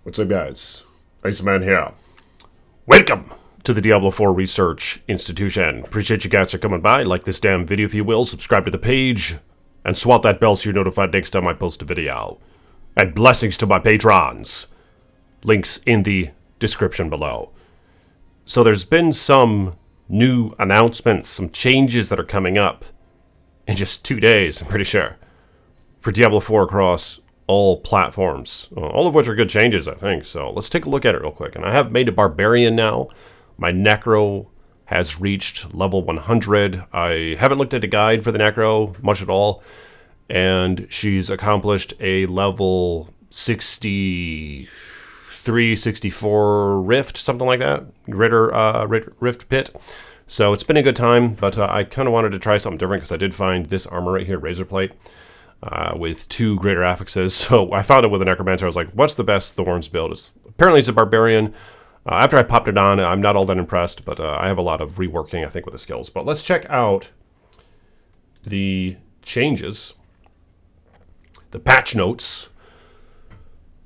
What's up, guys? Iceman here. Welcome to the Diablo 4 Research Institution. Appreciate you guys for coming by. Like this damn video if you will. Subscribe to the page. And swat that bell so you're notified next time I post a video. And blessings to my patrons. Links in the description below. So there's been some new announcements, some changes that are coming up in just 2 days, I'm pretty sure, for Diablo 4 across all platforms, all of which are good changes, I think. So let's take a look at it real quick. And I have made a barbarian now. My necro has reached level 100. I haven't looked at a guide for the necro much at all, and she's accomplished a level 63, 64 rift, something like that, rift pit. So it's been a good time, but I kind of wanted to try something different because I did find this armor right here, razor plate, with 2 greater affixes. So I found it with a necromancer. I was like, what's the best thorns build? Apparently it's a barbarian. After I popped it on, I'm not all that impressed, but I have a lot of reworking, I think, with the skills. But let's check out the changes, the patch notes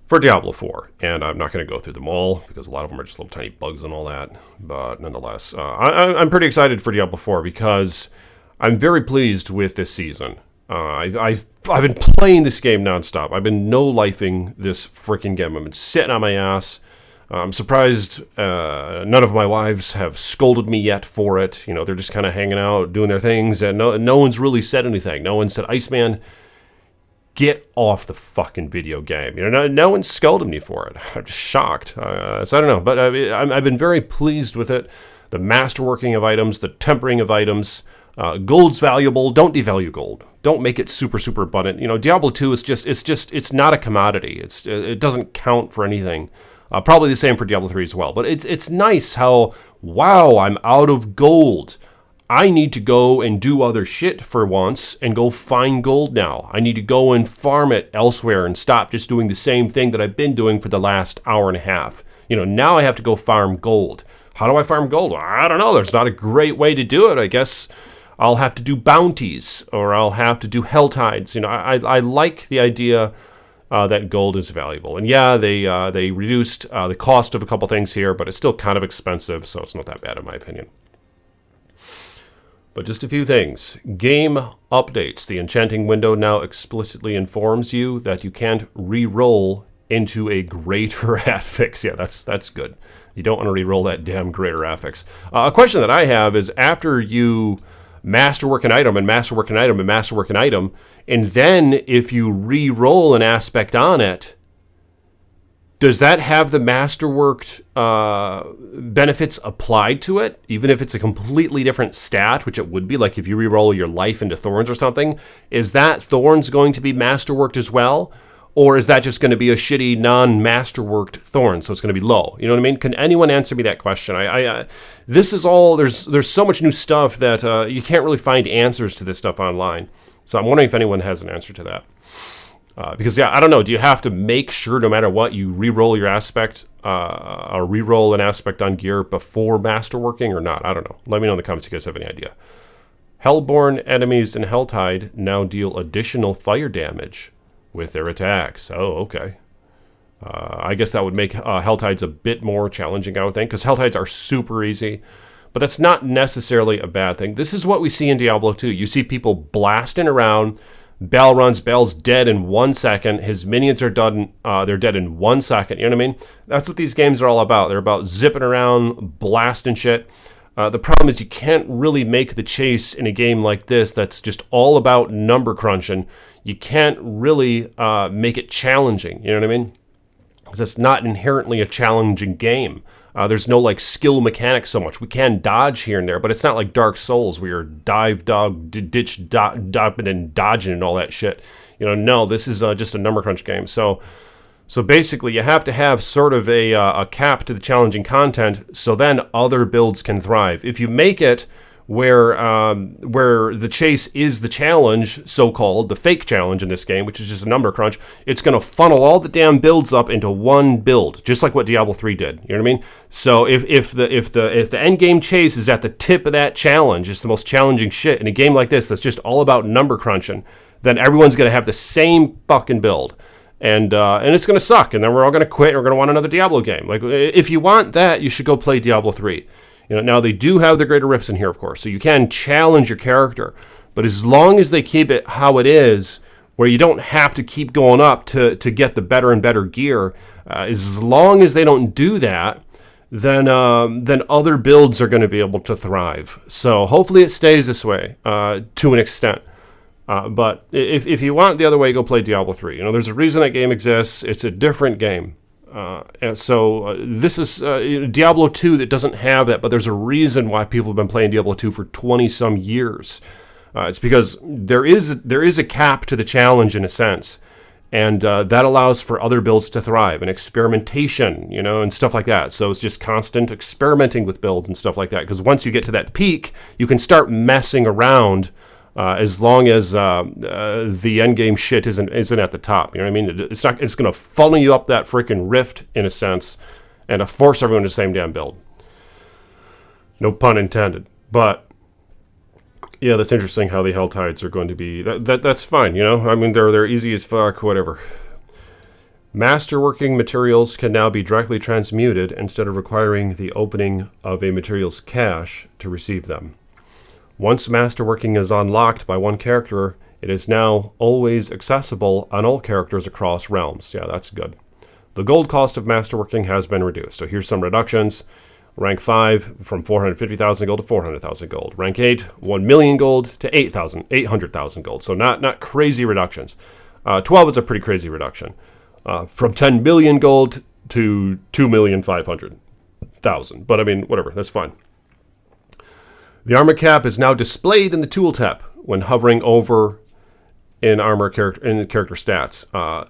for Diablo 4. And I'm not going to go through them all because a lot of them are just little tiny bugs and all that. But nonetheless, I'm pretty excited for Diablo 4 because I'm very pleased with this season. I've been playing this game nonstop. I've been no-lifing this freaking game. I've been sitting on my ass. I'm surprised none of my wives have scolded me yet for it. You know, they're just kind of hanging out, doing their things, and no one's really said anything. No one said, Iceman, get off the fucking video game. You know, no one's scolded me for it. I'm just shocked. So I don't know, but I've been very pleased with it. The masterworking of items, the tempering of items. Gold's valuable. Don't devalue gold. Don't make it super, super abundant. You know, Diablo 2 is it's not a commodity. It doesn't count for anything. Probably the same for Diablo 3 as well. But it's nice how, wow, I'm out of gold. I need to go and do other shit for once and go find gold now. I need to go and farm it elsewhere and stop just doing the same thing that I've been doing for the last hour and a half. You know, now I have to go farm gold. How do I farm gold? I don't know. There's not a great way to do it. I guess I'll have to do bounties or I'll have to do hell tides. You know, I like the idea that gold is valuable. And yeah, they reduced the cost of a couple things here, but it's still kind of expensive, so it's not that bad in my opinion. But just a few things. Game updates. The enchanting window now explicitly informs you that you can't re-roll into a greater affix. Yeah, that's good. You don't want to re-roll that damn greater affix. A question that I have is after you masterwork an item and masterwork an item and masterwork an item, and then if you re-roll an aspect on it, does that have the masterworked benefits applied to it, even if it's a completely different stat, which it would be, like if you re-roll your life into thorns or something? Is that thorns going to be masterworked as well? Or is that just going to be a shitty non-masterworked thorn, so it's going to be low? You know what I mean? Can anyone answer me that question? This is all, there's so much new stuff that you can't really find answers to this stuff online. So I'm wondering if anyone has an answer to that. Because, yeah, I don't know. Do you have to make sure no matter what you re-roll your aspect or re-roll an aspect on gear before masterworking or not? I don't know. Let me know in the comments if you guys have any idea. Hellborn enemies in Helltide now deal additional fire damage with their attacks. Oh, okay. I guess that would make Helltides a bit more challenging, I would think, because Helltides are super easy. But that's not necessarily a bad thing. This is what we see in Diablo 2. You see people blasting around. Bell runs. Bell's dead in 1 second. His minions are done. They're dead in 1 second. You know what I mean? That's what these games are all about. They're about zipping around, blasting shit. The problem is you can't really make the chase in a game like this that's just all about number crunching. You can't really make it challenging, you know what I mean? Because it's not inherently a challenging game. There's no like skill mechanics so much. We can dodge here and there, but it's not like Dark Souls where you're dive, dog, ditch, dumping and dodging and all that shit. You know, no, this is just a number crunch game. So basically, you have to have sort of a cap to the challenging content, so then other builds can thrive. If you make it where the chase is the challenge, so-called, the fake challenge in this game, which is just a number crunch, it's going to funnel all the damn builds up into one build, just like what Diablo 3 did. You know what I mean? So if the end game chase is at the tip of that challenge, it's the most challenging shit in a game like this that's just all about number crunching, then everyone's going to have the same fucking build. and it's going to suck, and then we're all going to quit, and we're going to want another Diablo game. Like, if you want that, you should go play Diablo 3. Now they do have the greater rifts in here, of course, so you can challenge your character, but as long as they keep it how it is, where you don't have to keep going up to get the better and better gear, as long as they don't do that, then other builds are going to be able to thrive. So hopefully it stays this way to an extent. But if you want the other way, go play Diablo 3. There's a reason that game exists. It's a different game. And so this is Diablo 2 that doesn't have that, but there's a reason why people have been playing Diablo 2 for 20-some years. It's because there is a cap to the challenge in a sense. And that allows for other builds to thrive and experimentation, and stuff like that. So it's just constant experimenting with builds and stuff like that. Because once you get to that peak, you can start messing around as long as the end game shit isn't at the top. You know what I mean? It's going to funnel you up that freaking rift in a sense, and to force everyone to the same damn build. No pun intended. But yeah, that's interesting how the Hell Tides are going to be. That's fine, I mean, they're easy as fuck, whatever. Masterworking materials can now be directly transmuted instead of requiring the opening of a materials cache to receive them. Once Masterworking is unlocked by one character, it is now always accessible on all characters across realms. Yeah, that's good. The gold cost of Masterworking has been reduced. So here's some reductions. Rank 5 from 450,000 gold to 400,000 gold. Rank 8, 1 million gold to 800,000 gold. So not crazy reductions. 12 is a pretty crazy reduction. From 10 million gold to 2,500,000. But I mean, whatever, that's fine. The armor cap is now displayed in the tooltip when hovering over in character stats.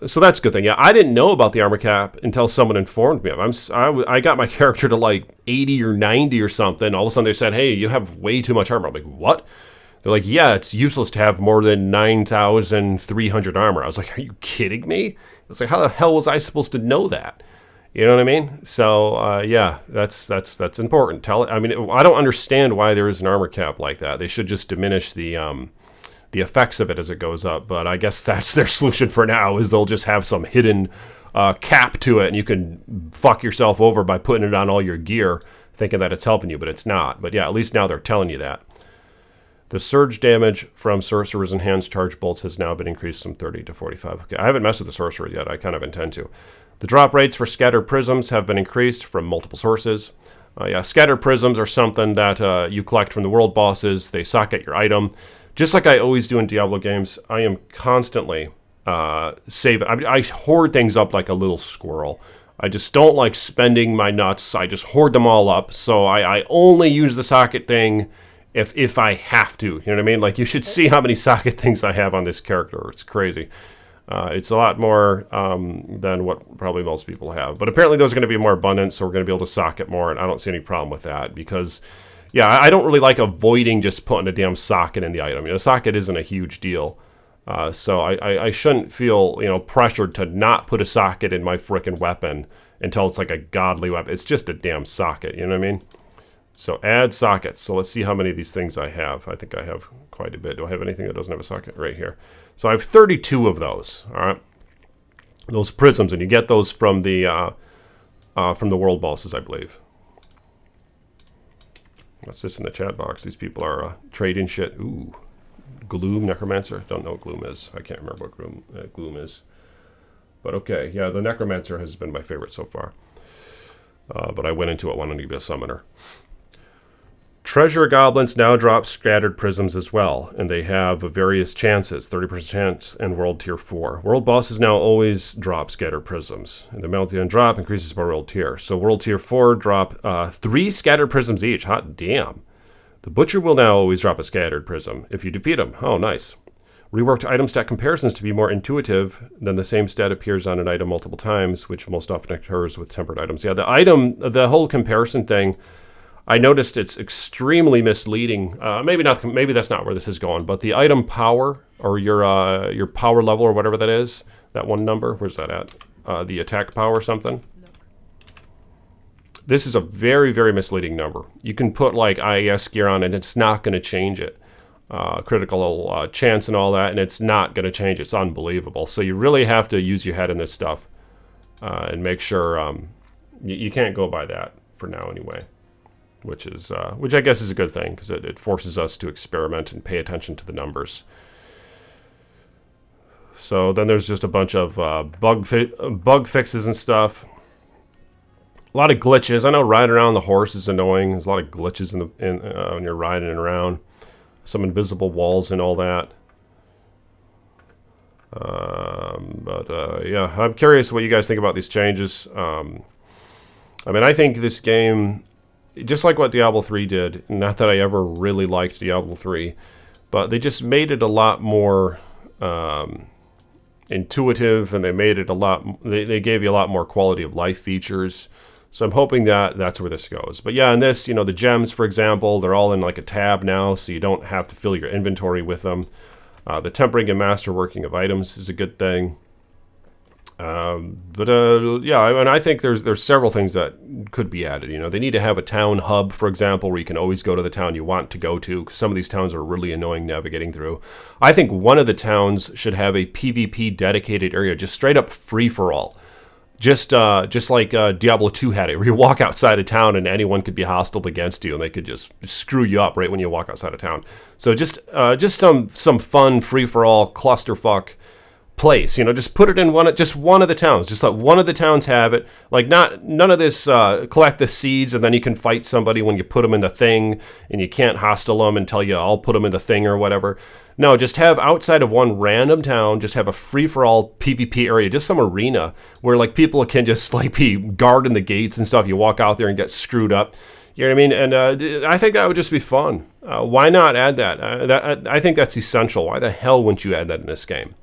So that's a good thing. Yeah, I didn't know about the armor cap until someone informed me. I got my character to like 80 or 90 or something. All of a sudden they said, hey, you have way too much armor. I'm like, what? They're like, yeah, it's useless to have more than 9,300 armor. I was like, are you kidding me? I was like, how the hell was I supposed to know that? You know what I mean? So yeah, that's important. I don't understand why there is an armor cap like that. They should just diminish the effects of it as it goes up. But I guess that's their solution for now, is they'll just have some hidden cap to it, and you can fuck yourself over by putting it on all your gear, thinking that it's helping you, but it's not. But yeah, at least now they're telling you that. The surge damage from sorcerers' enhanced charge bolts has now been increased from 30 to 45. Okay, I haven't messed with the sorcerers yet. I kind of intend to. The drop rates for scattered prisms have been increased from multiple sources. Yeah, scattered prisms are something that you collect from the world bosses. They socket your item. Just like I always do in Diablo games, I am constantly saving. I hoard things up like a little squirrel. I just don't like spending my nuts. I just hoard them all up. So I only use the socket thing if I have to. You know what I mean? Like, you should see how many socket things I have on this character. It's crazy. It's a lot more than what probably most people have. But apparently those are going to be more abundant, so we're going to be able to socket more, and I don't see any problem with that because, yeah, I don't really like avoiding just putting a damn socket in the item. Socket isn't a huge deal. So I shouldn't feel, pressured to not put a socket in my frickin' weapon until it's like a godly weapon. It's just a damn socket, you know what I mean? So add sockets. So let's see how many of these things I have. I think I have quite a bit. Do I have anything that doesn't have a socket? Right here. So I have 32 of those, all right? Those prisms, and you get those from the world bosses, I believe. What's this in the chat box? These people are trading shit. Ooh. Gloom, Necromancer. Don't know what Gloom is. I can't remember what Gloom is. But okay, yeah, the Necromancer has been my favorite so far. But I went into it wanting to be a summoner. Treasure goblins now drop scattered prisms as well, and they have various chances, 30% chance in World Tier 4. World bosses now always drop scattered prisms, and the penalty on drop increases by World Tier. So World Tier 4 drop 3 scattered prisms each. Hot damn. The Butcher will now always drop a scattered prism if you defeat him. Oh, nice. Reworked item stat comparisons to be more intuitive than the same stat appears on an item multiple times, which most often occurs with tempered items. Yeah, the whole comparison thing, I noticed it's extremely misleading. Maybe that's not where this is going, but the item power, or your power level, or whatever that is, that one number, where's that at? The attack power or something? This is a very, very misleading number. You can put like IES gear on and it's not going to change it. critical chance and all that, and it's not going to change. It's unbelievable. So you really have to use your head in this stuff and make sure you can't go by that for now anyway, which I guess is a good thing because it forces us to experiment and pay attention to the numbers. So then there's just a bunch of bug fixes and stuff. A lot of glitches. I know riding around the horse is annoying. There's a lot of glitches when you're riding around. Some invisible walls and all that. Yeah, I'm curious what you guys think about these changes. I mean, I think this game, just like what Diablo 3 did, not that I ever really liked Diablo 3, but they just made it a lot more intuitive, and they made it a lot. They gave you a lot more quality of life features. So I'm hoping that that's where this goes. But yeah, in this, you know, the gems, for example, they're all in like a tab now, so you don't have to fill your inventory with them. The tempering and masterworking of items is a good thing. Yeah, and I think there's several things that could be added. You know, they need to have a town hub, for example, where you can always go to the town you want to go to, because some of these towns are really annoying navigating through. I think one of the towns should have a PvP dedicated area, just straight up free for all. Just like Diablo 2 had it, where you walk outside of town and anyone could be hostile against you, and they could just screw you up right when you walk outside of town. So just some fun free for all clusterfuck place, you know, just put it in one of the towns. Just let one of the towns have it. Like none of this collect the seeds and then you can fight somebody when you put them in the thing and you can't hostile them until I'll put them in the thing or whatever. No, just have outside of one random town, just have a free-for-all PvP area, just some arena where like people can just like be guarding the gates and stuff. You walk out there and get screwed up. You know what I mean? And I think that would just be fun. Why not add that? I think that's essential. Why the hell wouldn't you add that in this game?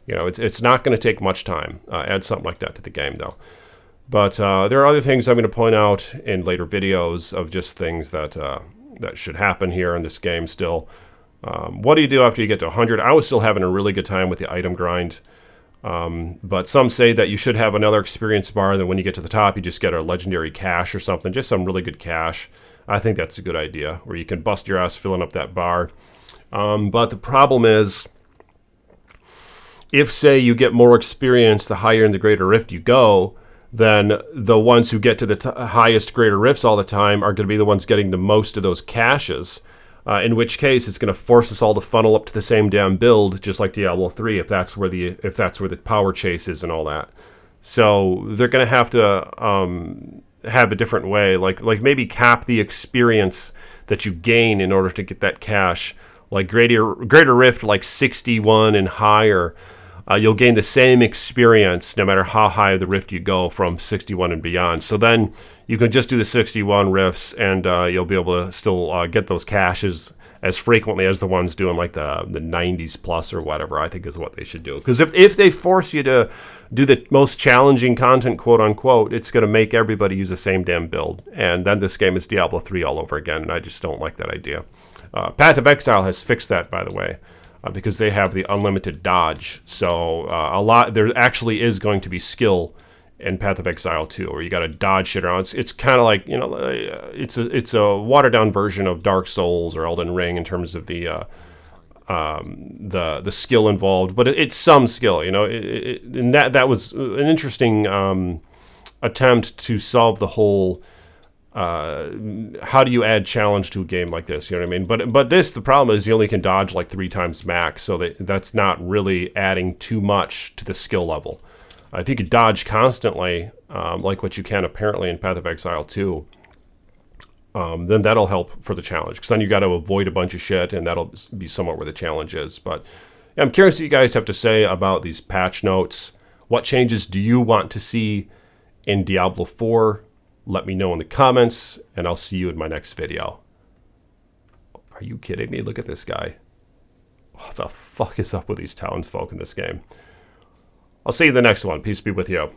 You know, it's not going to take much time. Add something like that to the game, though. But there are other things I'm going to point out in later videos of just things that that should happen here in this game still. What do you do after you get to 100? I was still having a really good time with the item grind. But some say that you should have another experience bar, then when you get to the top, you just get a legendary cache or something. Just some really good cache. I think that's a good idea, where you can bust your ass filling up that bar. But the problem is, if, say, you get more experience the higher in the greater rift you go, then the ones who get to the highest greater rifts all the time are going to be the ones getting the most of those caches, in which case it's going to force us all to funnel up to the same damn build, just like Diablo 3, if that's where the power chase is and all that. So they're going to have to have a different way, like maybe cap the experience that you gain in order to get that cache. Like greater rift, like 61 and higher. You'll gain the same experience no matter how high the rift you go from 61 and beyond. So then you can just do the 61 rifts and you'll be able to still get those caches as frequently as the ones doing like the 90s plus or whatever, I think is what they should do. Because if they force you to do the most challenging content, quote unquote, it's going to make everybody use the same damn build. And then this game is Diablo 3 all over again, and I just don't like that idea. Path of Exile has fixed that, by the way. Because they have the unlimited dodge. So there actually is going to be skill in Path of Exile 2, where you got to dodge shit around. It's kind of like, you know, it's a watered down version of Dark Souls or Elden Ring in terms of the skill involved, but it's some skill, you know. And that was an interesting attempt to solve the whole. How do you add challenge to a game like this? You know what I mean? But the problem is you only can dodge like 3 times max, so that's not really adding too much to the skill level. If you could dodge constantly, like what you can apparently in Path of Exile 2, then that'll help for the challenge. Because then you got to avoid a bunch of shit, and that'll be somewhat where the challenge is. But yeah, I'm curious what you guys have to say about these patch notes. What changes do you want to see in Diablo 4? Let me know in the comments, and I'll see you in my next video. Are you kidding me? Look at this guy. What the fuck is up with these townsfolk in this game? I'll see you in the next one. Peace be with you.